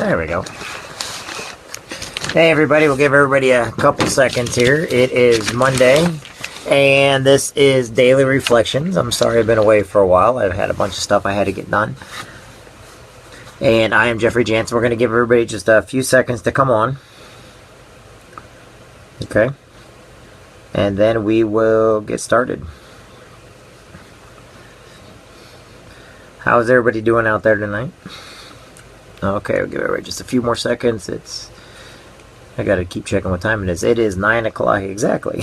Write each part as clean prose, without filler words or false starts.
There we go. Hey everybody, we'll give everybody a couple seconds here. It is Monday, and this is Daily Reflections. I'm sorry I've been away for a while. I've had a bunch of stuff I had to get done. And I am Jeffrey Jansen. We're going to give everybody just a few seconds to come on. Okay. And then we will get started. How's everybody doing out there tonight? Okay, we'll give everybody just a few more seconds. I gotta keep checking what time it is. It is 9 o'clock exactly.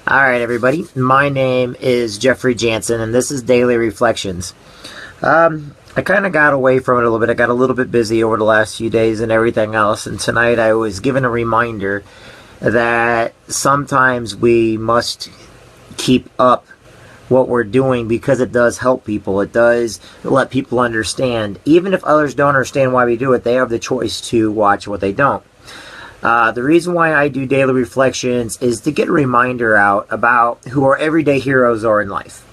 Alright everybody, my name is Jeffrey Jansen and this is Daily Reflections. I kind of got away from it a little bit. I got a little bit busy over the last few days and everything else, and tonight I was given a reminder that sometimes we must keep up what we're doing because it does help people. It does let people understand. Even if others don't understand why we do it, they have the choice to watch what they don't. The reason why I do daily reflections is to get a reminder out about who our everyday heroes are in life.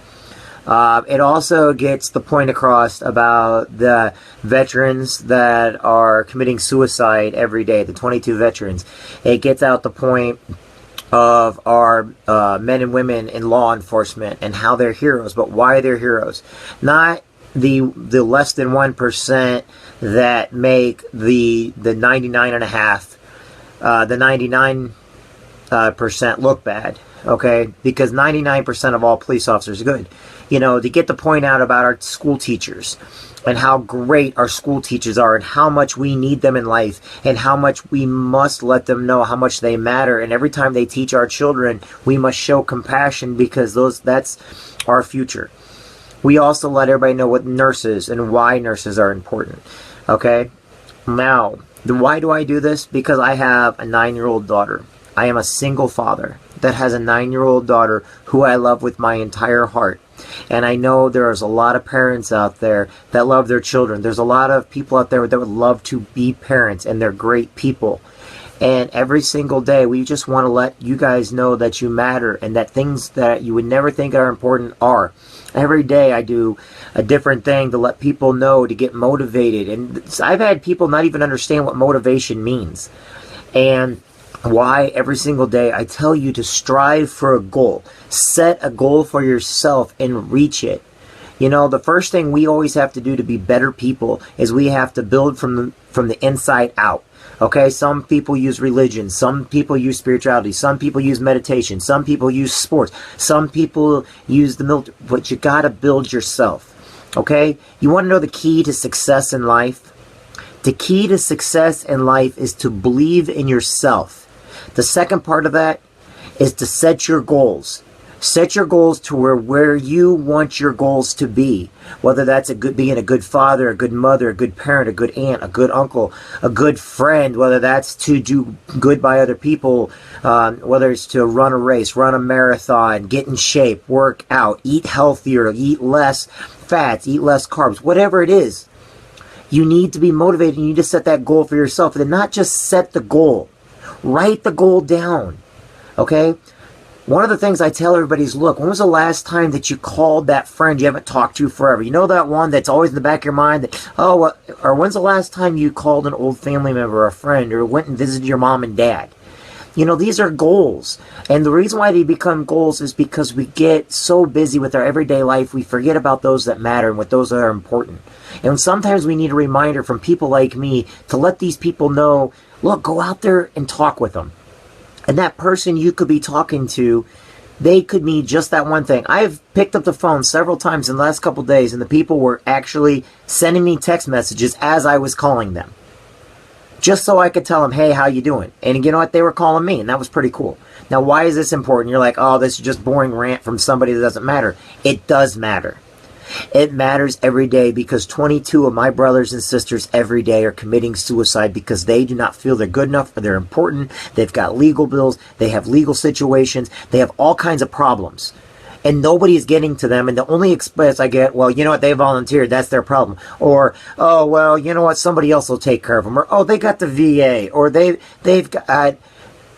It also gets the point across about the veterans that are committing suicide every day, the 22 veterans. It gets out the point of our men and women in law enforcement and how they're heroes, but why they're heroes. Not the less than 1% that make the 99% look bad, okay? Because 99% of all police officers are good. You know, to get the point out about our school teachers and how great our school teachers are and how much we need them in life and how much we must let them know how much they matter. And every time they teach our children, we must show compassion because that's our future. We also let everybody know what nurses and why nurses are important. Okay? Now, why do I do this? Because I have a 9-year-old daughter. I am a single father that has a 9-year-old daughter who I love with my entire heart. And I know there's a lot of parents out there that love their children. There's a lot of people out there that would love to be parents, and they're great people. And every single day, we just want to let you guys know that you matter and that things that you would never think are important are. Every day I do a different thing to let people know, to get motivated. And I've had people not even understand what motivation means. And why every single day I tell you to strive for a goal. Set a goal for yourself and reach it. You know, the first thing we always have to do to be better people is we have to build from the inside out. Okay, some people use religion, some people use spirituality, some people use meditation, some people use sports, some people use the military, but you gotta build yourself. Okay, you want to know the key to success in life? The key to success in life is to believe in yourself. The second part of that is to set your goals. Set your goals to where you want your goals to be. Whether that's being a good father, a good mother, a good parent, a good aunt, a good uncle, a good friend. Whether that's to do good by other people. Whether it's to run a race, run a marathon, get in shape, work out, eat healthier, eat less fats, eat less carbs. Whatever it is, you need to be motivated. You need to set that goal for yourself. And not just set the goal. Write the goal down, okay? One of the things I tell everybody is, look, when was the last time that you called that friend you haven't talked to forever? You know that one that's always in the back of your mind? That, or when's the last time you called an old family member or a friend or went and visited your mom and dad? You know, these are goals. And the reason why they become goals is because we get so busy with our everyday life, we forget about those that matter and what those that are important. And sometimes we need a reminder from people like me to let these people know, look, go out there and talk with them. And that person you could be talking to, they could mean just that one thing. I've picked up the phone several times in the last couple of days, and the people were actually sending me text messages as I was calling them. Just so I could tell them, hey, how you doing? And you know what? They were calling me, and that was pretty cool. Now, why is this important? You're like, oh, this is just boring rant from somebody that doesn't matter. It does matter. It matters every day because 22 of my brothers and sisters every day are committing suicide because they do not feel they're good enough or they're important. They've got legal bills. They have legal situations. They have all kinds of problems. And nobody is getting to them. And the only express I get, well, you know what? They volunteered. That's their problem. Or, oh, well, you know what? Somebody else will take care of them. Or, oh, they got the VA. Or they've got...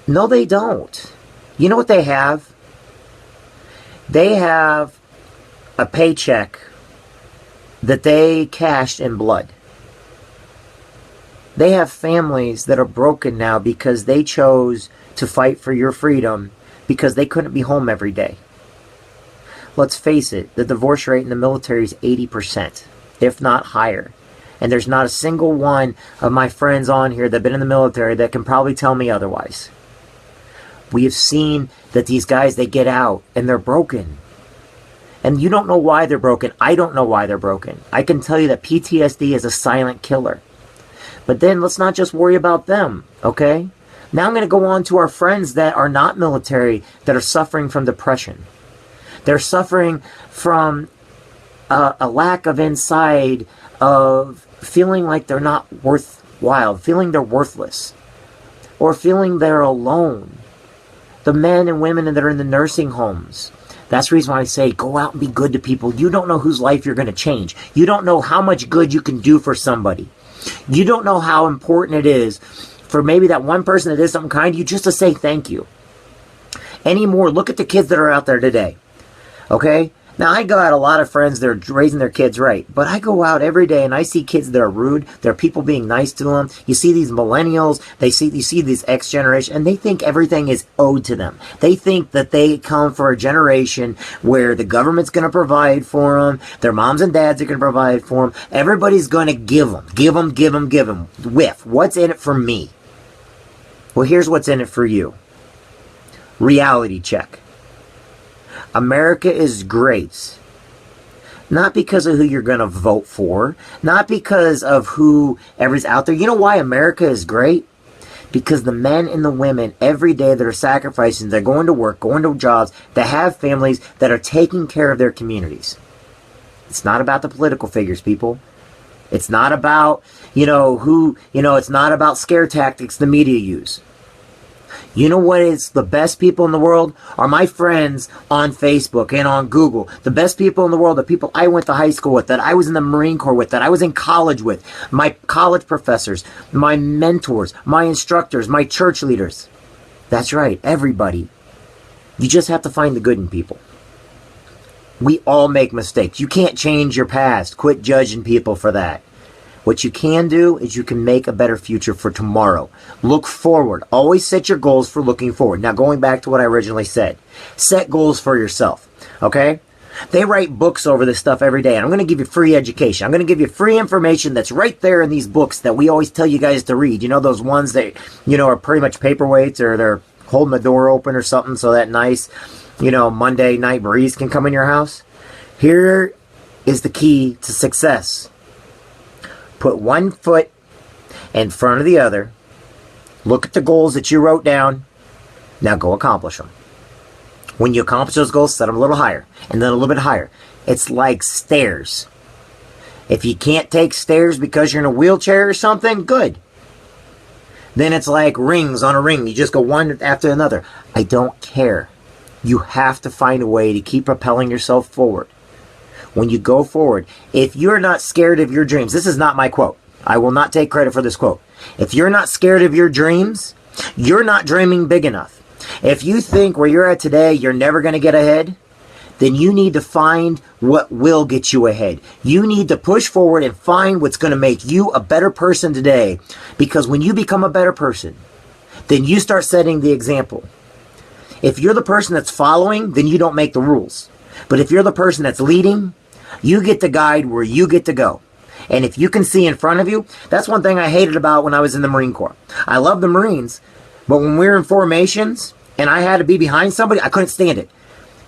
No, they don't. You know what they have? They have a paycheck that they cashed in blood. They have families that are broken now because they chose to fight for your freedom because they couldn't be home every day. Let's face it, the divorce rate in the military is 80%, if not higher. And there's not a single one of my friends on here that have been in the military that can probably tell me otherwise. We have seen that these guys, they get out and they're broken. And you don't know why they're broken. I don't know why they're broken. I can tell you that PTSD is a silent killer. But then let's not just worry about them, okay? Now I'm going to go on to our friends that are not military that are suffering from depression. They're suffering from a lack of inside of feeling like they're not worthwhile, feeling they're worthless, or feeling they're alone. The men and women that are in the nursing homes. That's the reason why I say go out and be good to people. You don't know whose life you're going to change. You don't know how much good you can do for somebody. You don't know how important it is for maybe that one person that did something kind to you just to say thank you. Anymore, look at the kids that are out there today. Okay? Now, I got a lot of friends that are raising their kids right, but I go out every day and I see kids that are rude. There are people being nice to them. You see these millennials, you see these X generation, and they think everything is owed to them. They think that they come for a generation where the government's going to provide for them, their moms and dads are going to provide for them. Everybody's going to give them. With what's in it for me? Well, here's what's in it for you. Reality check. America is great. Not because of who you're going to vote for. Not because of whoever's out there. You know why America is great? Because the men and the women every day that are sacrificing, they're going to work, going to jobs, that have families, that are taking care of their communities. It's not about the political figures, people. It's not about, it's not about scare tactics the media use. You know what is the best people in the world? Are my friends on Facebook and on Google. The best people in the world are people I went to high school with, that I was in the Marine Corps with, that I was in college with. My college professors, my mentors, my instructors, my church leaders. That's right, everybody. You just have to find the good in people. We all make mistakes. You can't change your past. Quit judging people for that. What you can do is you can make a better future for tomorrow. Look forward. Always set your goals for looking forward. Now, going back to what I originally said, set goals for yourself, okay? They write books over this stuff every day, and I'm going to give you free education. I'm going to give you free information that's right there in these books that we always tell you guys to read. You know, those ones that, are pretty much paperweights, or they're holding the door open or something so that nice, Monday night breeze can come in your house? Here is the key to success. Put one foot in front of the other. Look at the goals that you wrote down. Now go accomplish them. When you accomplish those goals, set them a little higher. And then a little bit higher. It's like stairs. If you can't take stairs because you're in a wheelchair or something, good. Then it's like rings on a ring. You just go one after another. I don't care. You have to find a way to keep propelling yourself forward. When you go forward, if you're not scared of your dreams, this is not my quote. I will not take credit for this quote. If you're not scared of your dreams, you're not dreaming big enough. If you think where you're at today, you're never going to get ahead, then you need to find what will get you ahead. You need to push forward and find what's going to make you a better person today. Because when you become a better person, then you start setting the example. If you're the person that's following, then you don't make the rules. But if you're the person that's leading, you get to guide where you get to go. And if you can see in front of you, that's one thing I hated about when I was in the Marine Corps. I love the Marines, but when we were in formations and I had to be behind somebody, I couldn't stand it.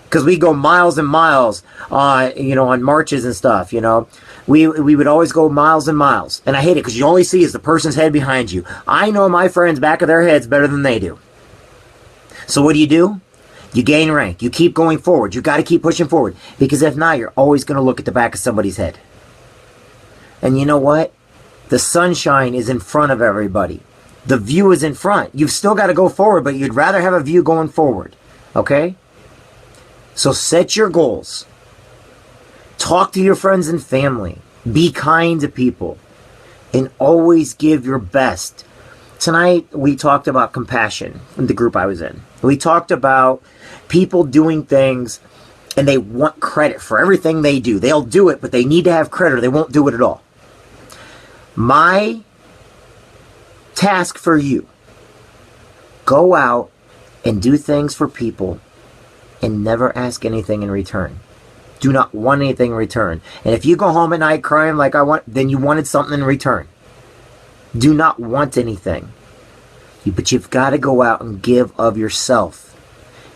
Because we go miles and miles, on marches and stuff, We would always go miles and miles. And I hate it because you only see is the person's head behind you. I know my friends' back of their heads better than they do. So what do? You gain rank. You keep going forward. You got to keep pushing forward. Because if not, you're always going to look at the back of somebody's head. And you know what? The sunshine is in front of everybody. The view is in front. You've still got to go forward, but you'd rather have a view going forward. Okay? So set your goals. Talk to your friends and family. Be kind to people. And always give your best. Tonight, we talked about compassion in the group I was in. We talked about people doing things and they want credit for everything they do. They'll do it, but they need to have credit or they won't do it at all. My task for you. Go out and do things for people and never ask anything in return. Do not want anything in return. And if you go home at night crying like I want, then you wanted something in return. Do not want anything. But you've got to go out and give of yourself.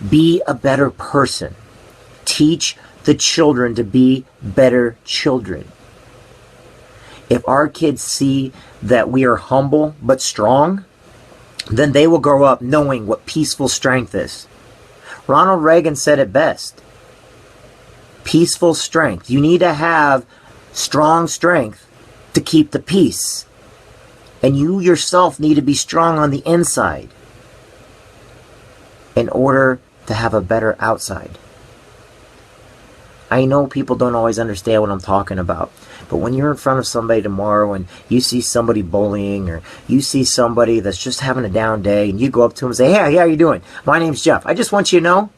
Be a better person. Teach the children to be better children. If our kids see that we are humble but strong, then they will grow up knowing what peaceful strength is. Ronald Reagan said it best. Peaceful strength. You need to have strong strength to keep the peace. And you yourself need to be strong on the inside in order to have a better outside. I know people don't always understand what I'm talking about. But when you're in front of somebody tomorrow and you see somebody bullying or you see somebody that's just having a down day and you go up to them and say, hey, how you doing? My name's Jeff. I just want you to know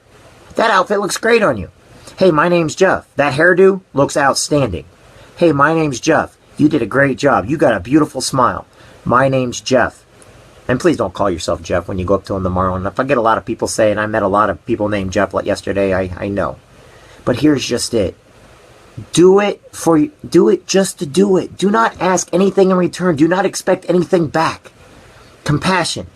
that outfit looks great on you. Hey, my name's Jeff. That hairdo looks outstanding. Hey, my name's Jeff. You did a great job. You got a beautiful smile. My name's Jeff. And please don't call yourself Jeff when you go up to them tomorrow. And if I get a lot of people saying, I met a lot of people named Jeff like yesterday, I know. But here's just it. Do it just to do it. Do not ask anything in return. Do not expect anything back. Compassion.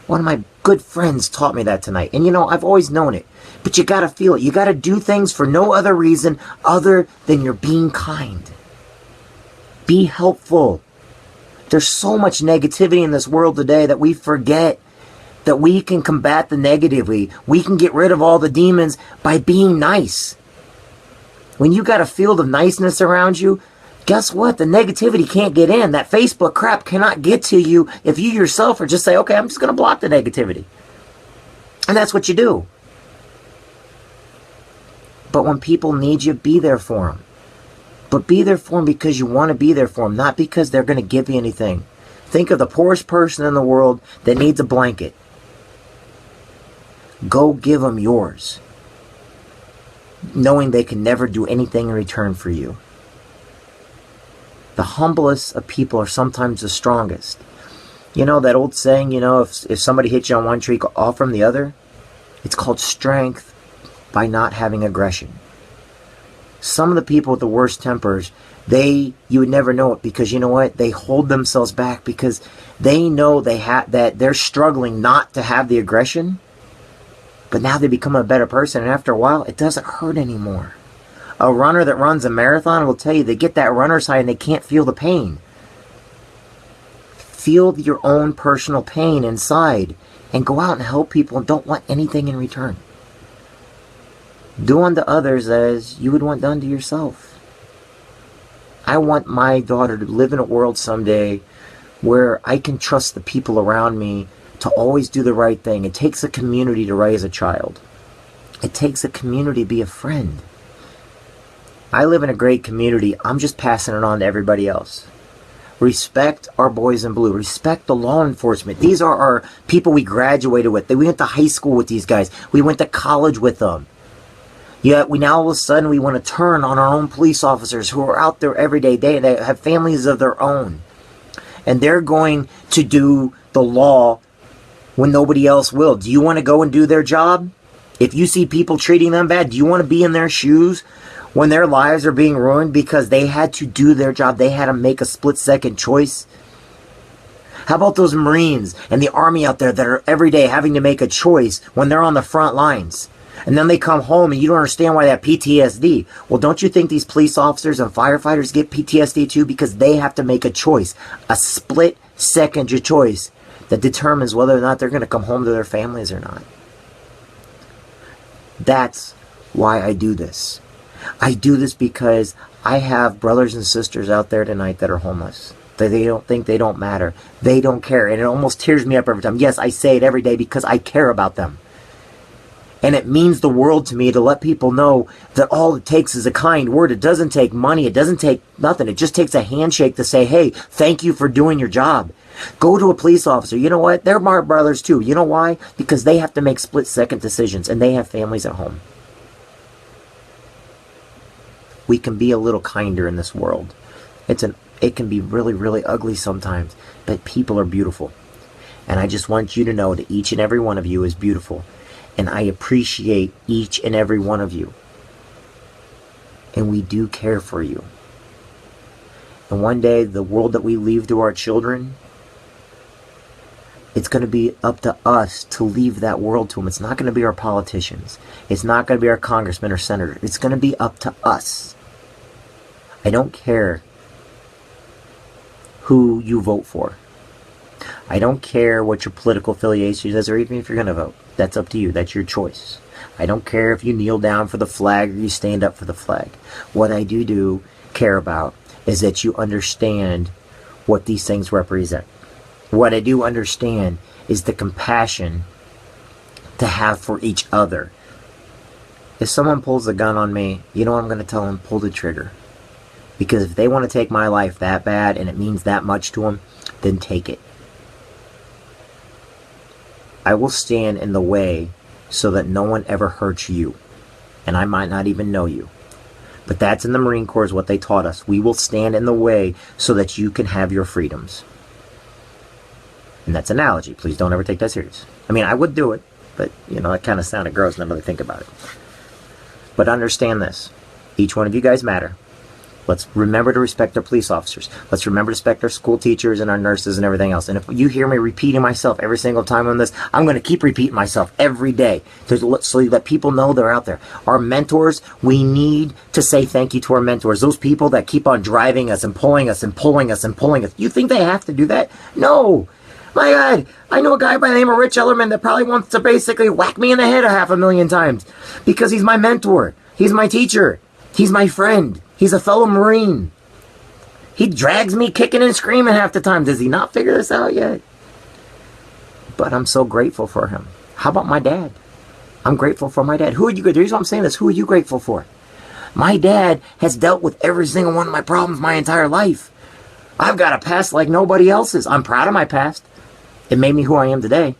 One of my good friends taught me that tonight. And you know, I've always known it. But you got to feel it. You got to do things for no other reason other than you're being kind. Be helpful. There's so much negativity in this world today that we forget that we can combat the negativity. We can get rid of all the demons by being nice. When you got a field of niceness around you, guess what? The negativity can't get in. That Facebook crap cannot get to you if you yourself are just say, okay, I'm just going to block the negativity. And that's what you do. But when people need you, be there for them. But be there for them because you want to be there for them, not because they're going to give you anything. Think of the poorest person in the world that needs a blanket. Go give them yours, knowing they can never do anything in return for you. The humblest of people are sometimes the strongest. You know that old saying, you know, if somebody hits you on one tree, offer them the other? It's called strength by not having aggression. Some of the people with the worst tempers, you would never know it because you know what? They hold themselves back because they know that they're struggling not to have the aggression. But now they become a better person, and after a while, it doesn't hurt anymore. A runner that runs a marathon will tell you they get that runner's high and they can't feel the pain. Feel your own personal pain inside and go out and help people and don't want anything in return. Do unto others as you would want done to yourself. I want my daughter to live in a world someday where I can trust the people around me to always do the right thing. It takes a community to raise a child. It takes a community to be a friend. I live in a great community. I'm just passing it on to everybody else. Respect our boys in blue. Respect the law enforcement. These are our people we graduated with. We went to high school with these guys. We went to college with them. Yet we now all of a sudden we want to turn on our own police officers who are out there every day. They have families of their own. And they're going to do the law when nobody else will. Do you want to go and do their job? If you see people treating them bad, do you want to be in their shoes when their lives are being ruined because they had to do their job? They had to make a split-second choice. How about those Marines and the Army out there that are every day having to make a choice when they're on the front lines? And then they come home and you don't understand why they have PTSD. Well, don't you think these police officers and firefighters get PTSD too? Because they have to make a choice, a split-second choice that determines whether or not they're going to come home to their families or not. That's why I do this. I do this because I have brothers and sisters out there tonight that are homeless. They don't think they don't matter. They don't care. And it almost tears me up every time. Yes, I say it every day because I care about them. And it means the world to me to let people know that all it takes is a kind word. It doesn't take money. It doesn't take nothing. It just takes a handshake to say, hey, thank you for doing your job. Go to a police officer. You know what? They're my brothers too. You know why? Because they have to make split-second decisions and they have families at home. We can be a little kinder in this world. It can be really, really ugly sometimes, but people are beautiful. And I just want you to know that each and every one of you is beautiful. And I appreciate each and every one of you. And we do care for you. And one day, the world that we leave to our children, it's going to be up to us to leave that world to them. It's not going to be our politicians. It's not going to be our congressmen or senators. It's going to be up to us. I don't care who you vote for. I don't care what your political affiliation is, or even if you're going to vote. That's up to you. That's your choice. I don't care if you kneel down for the flag or you stand up for the flag. What I do care about is that you understand what these things represent. What I do understand is the compassion to have for each other. If someone pulls a gun on me, you know what I'm going to tell them? Pull the trigger. Because if they want to take my life that bad and it means that much to them, then take it. I will stand in the way so that no one ever hurts you. And I might not even know you. But that's in the Marine Corps, is what they taught us. We will stand in the way so that you can have your freedoms. And that's an analogy. Please don't ever take that serious. I mean, I would do it, but, you know, that kind of sounded gross now that I think about it. But understand this. Each one of you guys matter. Let's remember to respect our police officers. Let's remember to respect our school teachers and our nurses and everything else. And if you hear me repeating myself every single time on this, I'm going to keep repeating myself every day so that people know they're out there. Our mentors, we need to say thank you to our mentors. Those people that keep on driving us and pulling us and pulling us and pulling us. You think they have to do that? No. My God, I know a guy by the name of Rich Ellerman that probably wants to basically whack me in the head 500,000 times because he's my mentor. He's my teacher. He's my friend. He's a fellow Marine. He drags me kicking and screaming half the time. Does he not figure this out yet? But I'm so grateful for him. How about my dad? I'm grateful for my dad. Who are you? The reason I'm saying this, who are you grateful for? My dad has dealt with every single one of my problems my entire life. I've got a past like nobody else's. I'm proud of my past. It made me who I am today.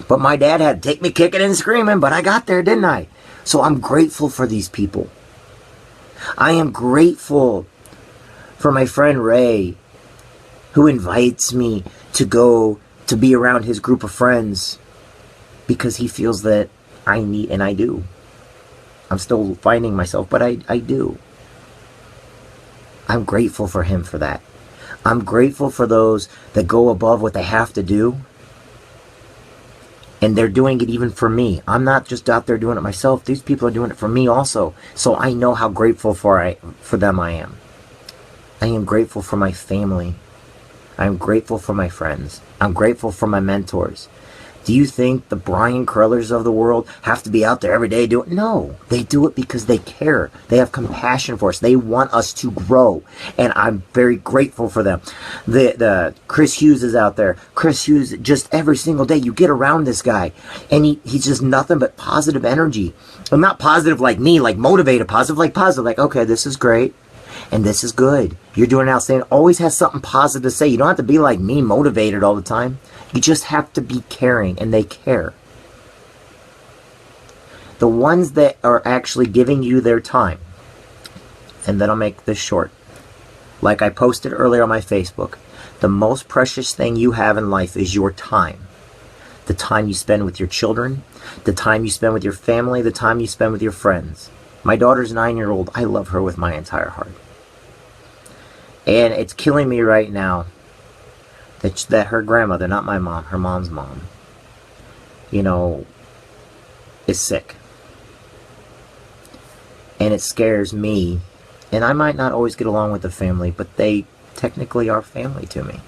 But my dad had to take me kicking and screaming, but I got there, didn't I? So I'm grateful for these people. I am grateful for my friend Ray, who invites me to go to be around his group of friends because he feels that I need, and I do. I'm still finding myself, but I do. I'm grateful for him for that. I'm grateful for those that go above what they have to do. And they're doing it even for me. I'm not just out there doing it myself. These people are doing it for me also. So I know how grateful for them I am. I am grateful for my family. I'm grateful for my friends. I'm grateful for my mentors. Do you think the Brian Curlers of the world have to be out there every day doing it? No, they do it because they care. They have compassion for us. They want us to grow, and I'm very grateful for them. The Chris Hughes is out there. Chris Hughes, just every single day you get around this guy, and he's just nothing but positive energy. I'm not positive like me, like motivated, positive, like okay, this is great. And this is good. You're doing outstanding. Always has something positive to say. You don't have to be like me, motivated all the time. You just have to be caring, and they care. The ones that are actually giving you their time, and then I'll make this short. Like I posted earlier on my Facebook, the most precious thing you have in life is your time. The time you spend with your children, the time you spend with your family, the time you spend with your friends. My daughter's 9-year-old. I love her with my entire heart. And it's killing me right now that her grandmother, not my mom, her mom's mom, is sick. And it scares me. And I might not always get along with the family, but they technically are family to me.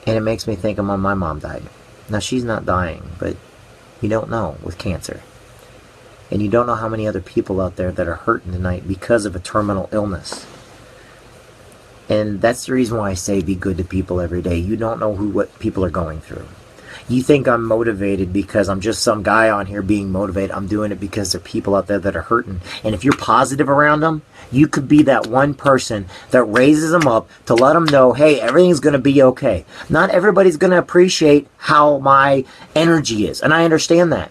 And it makes me think of when my mom died. Now, she's not dying, but you don't know with cancer. And you don't know how many other people out there that are hurting tonight because of a terminal illness. And that's the reason why I say be good to people every day. You don't know what people are going through. You think I'm motivated because I'm just some guy on here being motivated. I'm doing it because there are people out there that are hurting. And if you're positive around them, you could be that one person that raises them up to let them know, hey, everything's going to be okay. Not everybody's going to appreciate how my energy is. And I understand that.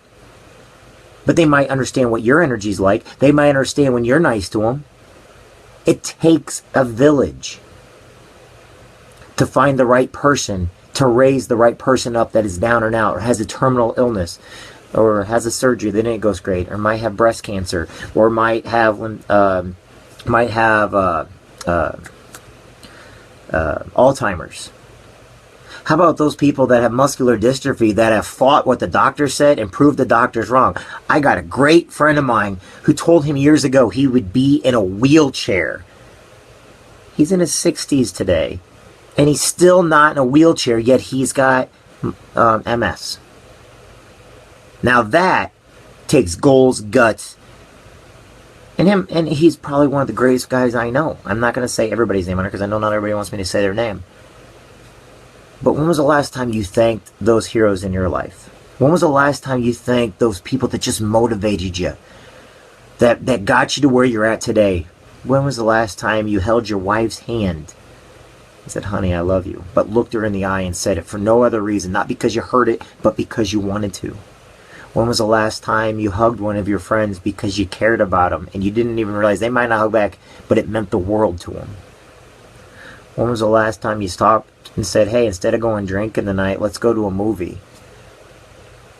But they might understand what your energy's like. They might understand when you're nice to them. It takes a village to find the right person, to raise the right person up that is down and out, or has a terminal illness, or has a surgery that didn't go great, or might have breast cancer, or might have Alzheimer's. How about those people that have muscular dystrophy that have fought what the doctor said and proved the doctor's wrong? I got a great friend of mine who told him years ago he would be in a wheelchair. He's in his 60s today, and he's still not in a wheelchair, yet he's got MS. Now that takes goals, guts, and he's probably one of the greatest guys I know. I'm not going to say everybody's name on it because I know not everybody wants me to say their name. But when was the last time you thanked those heroes in your life? When was the last time you thanked those people that just motivated you? That got you to where you're at today? When was the last time you held your wife's hand and said, honey, I love you, but looked her in the eye and said it for no other reason, not because you heard it, but because you wanted to? When was the last time you hugged one of your friends because you cared about them and you didn't even realize they might not hug back, but it meant the world to them? When was the last time you stopped and said, hey, instead of going drinking tonight, let's go to a movie?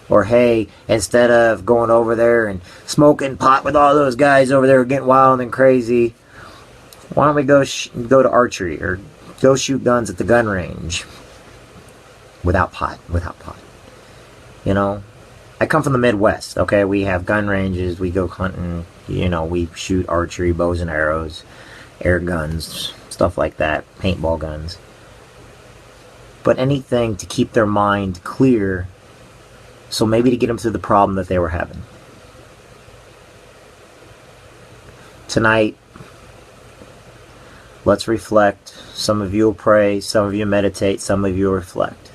Or, hey, instead of going over there and smoking pot with all those guys over there getting wild and crazy, why don't we go to archery or go shoot guns at the gun range? Without pot. You know? I come from the Midwest, okay? We have gun ranges, we go hunting, you know, we shoot archery, bows and arrows, air guns, stuff like that, paintball guns. But anything to keep their mind clear, so maybe to get them through the problem that they were having. Tonight, let's reflect. Some of you will pray, some of you meditate, some of you will reflect.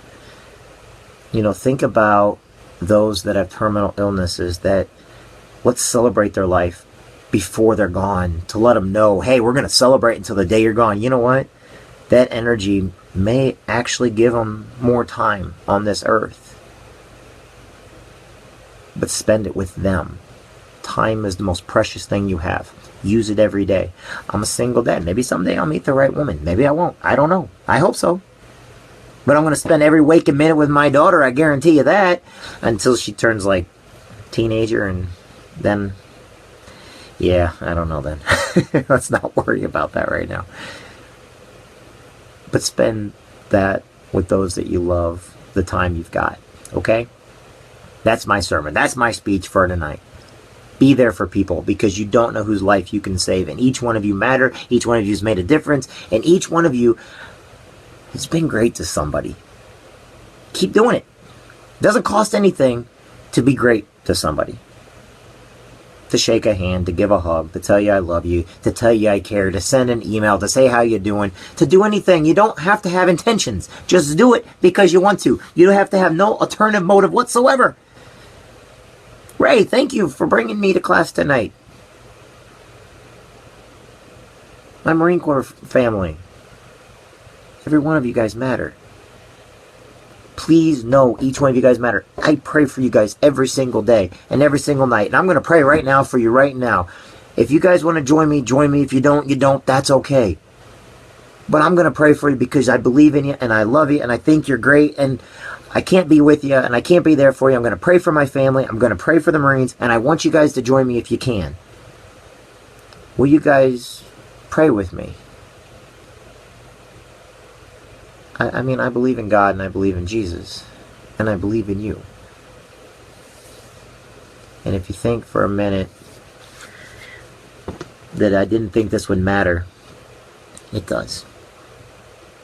You know, think about those that have terminal illnesses, that let's celebrate their life before they're gone, to let them know, hey, we're going to celebrate until the day you're gone. You know what? That energy may actually give them more time on this earth. But spend it with them. Time is the most precious thing you have. Use it every day. I'm a single dad. Maybe someday I'll meet the right woman. Maybe I won't. I don't know. I hope so. But I'm going to spend every waking minute with my daughter, I guarantee you that, until she turns like teenager, and then, yeah, I don't know then. Let's not worry about that right now. But spend that with those that you love, the time you've got, okay? That's my sermon. That's my speech for tonight. Be there for people, because you don't know whose life you can save. And each one of you matter. Each one of you has made a difference. And each one of you has been great to somebody. Keep doing it. It doesn't cost anything to be great to somebody. To shake a hand, to give a hug, to tell you I love you, to tell you I care, to send an email, to say how you're doing, to do anything. You don't have to have intentions. Just do it because you want to. You don't have to have no alternative motive whatsoever. Ray, thank you for bringing me to class tonight. My Marine Corps family. Every one of you guys matter. Please know each one of you guys matter. I pray for you guys every single day and every single night. And I'm going to pray right now for you right now. If you guys want to join me, join me. If you don't, you don't. That's okay. But I'm going to pray for you because I believe in you and I love you and I think you're great. And I can't be with you and I can't be there for you. I'm going to pray for my family. I'm going to pray for the Marines. And I want you guys to join me if you can. Will you guys pray with me? I mean, I believe in God and I believe in Jesus. And I believe in you. And if you think for a minute that I didn't think this would matter, it does.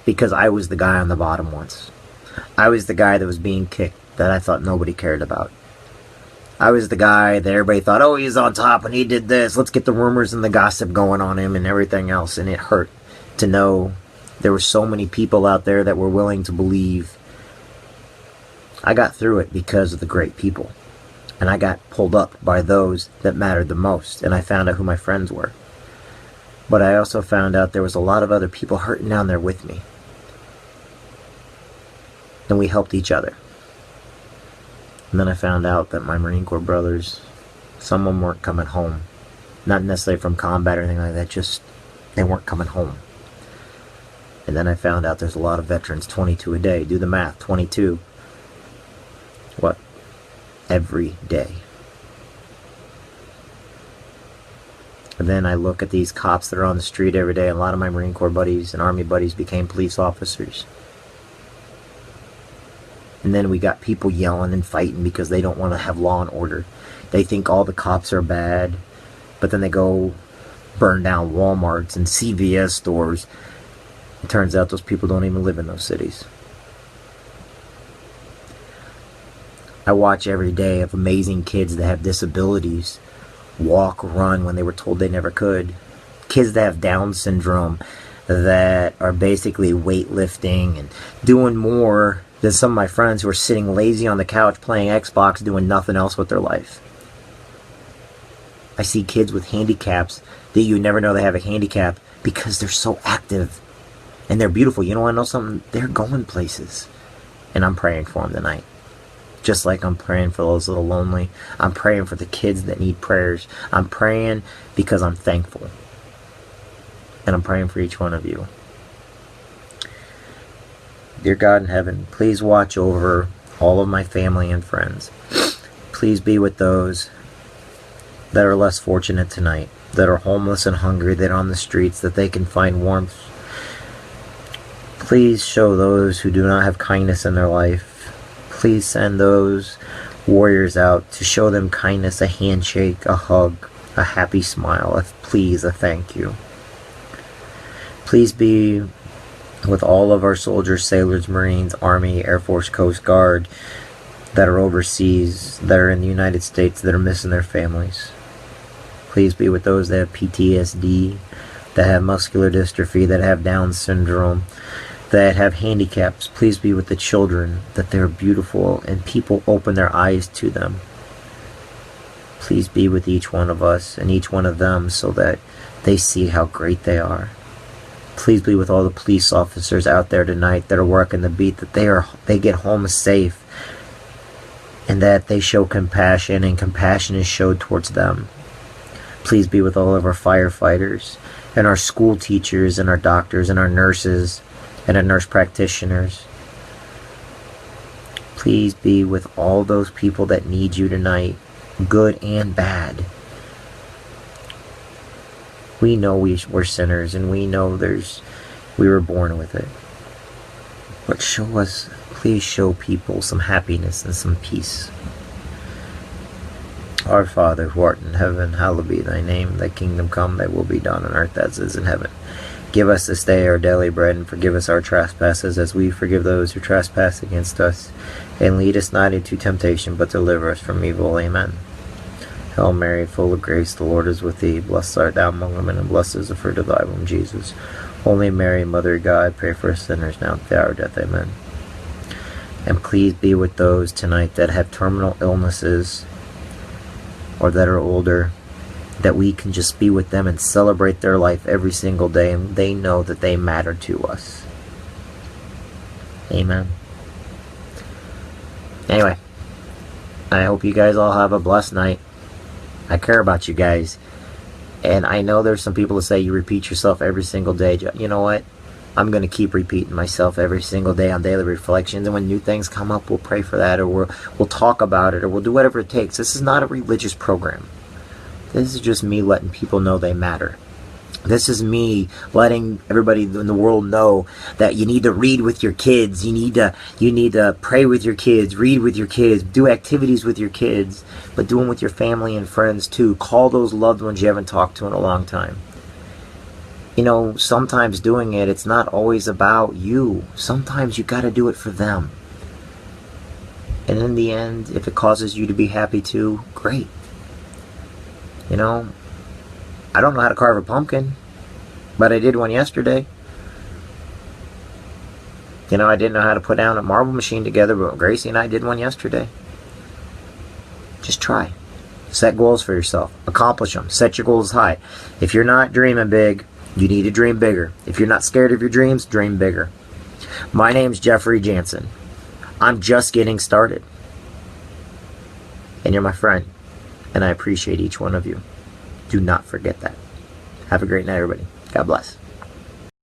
Because I was the guy on the bottom once. I was the guy that was being kicked, that I thought nobody cared about. I was the guy that everybody thought, oh, he's on top and he did this. Let's get the rumors and the gossip going on him and everything else. And it hurt to know there were so many people out there that were willing to believe. I got through it because of the great people. And I got pulled up by those that mattered the most. And I found out who my friends were. But I also found out there was a lot of other people hurting down there with me. And we helped each other. And then I found out that my Marine Corps brothers, some of them weren't coming home. Not necessarily from combat or anything like that, just They weren't coming home. And then I found out there's a lot of veterans, 22 a day. Do the math, 22. What? Every day. And then I look at these cops that are on the street every day. And a lot of my Marine Corps buddies and Army buddies became police officers. And then we got people yelling and fighting because they don't want to have law and order. They think all the cops are bad. But then they go burn down Walmarts and CVS stores. It turns out those people don't even live in those cities. I watch every day of amazing kids that have disabilities walk, run when they were told they never could. Kids that have Down syndrome that are basically weightlifting and doing more than some of my friends who are sitting lazy on the couch playing Xbox doing nothing else with their life. I see kids with handicaps that you never know they have a handicap because they're so active and they're beautiful. You know what I know something? They're going places. And I'm praying for them tonight. Just like I'm praying for those little lonely. I'm praying for the kids that need prayers. I'm praying because I'm thankful. And I'm praying for each one of you. Dear God in heaven, please watch over all of my family and friends. Please be with those that are less fortunate tonight, that are homeless and hungry, that are on the streets, that they can find warmth. Please show those who do not have kindness in their life. Please send those warriors out to show them kindness, a handshake, a hug, a happy smile, a please, a thank you. Please be with all of our soldiers, sailors, Marines, Army, Air Force, Coast Guard that are overseas, that are in the United States, that are missing their families. Please be with those that have PTSD, that have muscular dystrophy, that have Down syndrome, that have handicaps. Please be with the children, that they're beautiful and people open their eyes to them. Please be with each one of us and each one of them so that they see how great they are. Please be with all the police officers out there tonight that are working the beat, that they get home safe and that they show compassion and compassion is showed towards them. Please be with all of our firefighters and our school teachers and our doctors and our nurses and our nurse practitioners. Please be with all those people that need you tonight, good and bad. We know we're sinners and we know we were born with it. But please show people some happiness and some peace. Our Father, who art in heaven, hallowed be thy name. Thy kingdom come, thy will be done on earth as it is in heaven. Give us this day our daily bread, and forgive us our trespasses, as we forgive those who trespass against us. And lead us not into temptation, but deliver us from evil. Amen. Hail Mary, full of grace, the Lord is with thee. Blessed art thou among women, and blessed is the fruit of thy womb, Jesus. Holy Mary, Mother of God, pray for us sinners now and at the hour of death. Amen. And please be with those tonight that have terminal illnesses or that are older, that we can just be with them and celebrate their life every single day, and they know that they matter to us. Amen. Anyway, I hope you guys all have a blessed night. I care about you guys. And I know there's some people that say you repeat yourself every single day. You know what? I'm going to keep repeating myself every single day on daily reflections. And when new things come up, we'll pray for that, or we'll talk about it, or we'll do whatever it takes. This is not a religious program. This is just me letting people know they matter. This is me letting everybody in the world know that you need to read with your kids. You need to pray with your kids, read with your kids, do activities with your kids, but do them with your family and friends too. Call those loved ones you haven't talked to in a long time. You know, sometimes doing it, it's not always about you. Sometimes you got to do it for them. And in the end, if it causes you to be happy too, great. You know, I don't know how to carve a pumpkin, but I did one yesterday. You know, I didn't know how to put down a marble machine together, but Gracie and I did one yesterday. Just try. Set goals for yourself. Accomplish them. Set your goals high. If you're not dreaming big, you need to dream bigger. If you're not scared of your dreams, dream bigger. My name's Jeffrey Jansen. I'm just getting started. And you're my friend. And I appreciate each one of you. Do not forget that. Have a great night, everybody. God bless.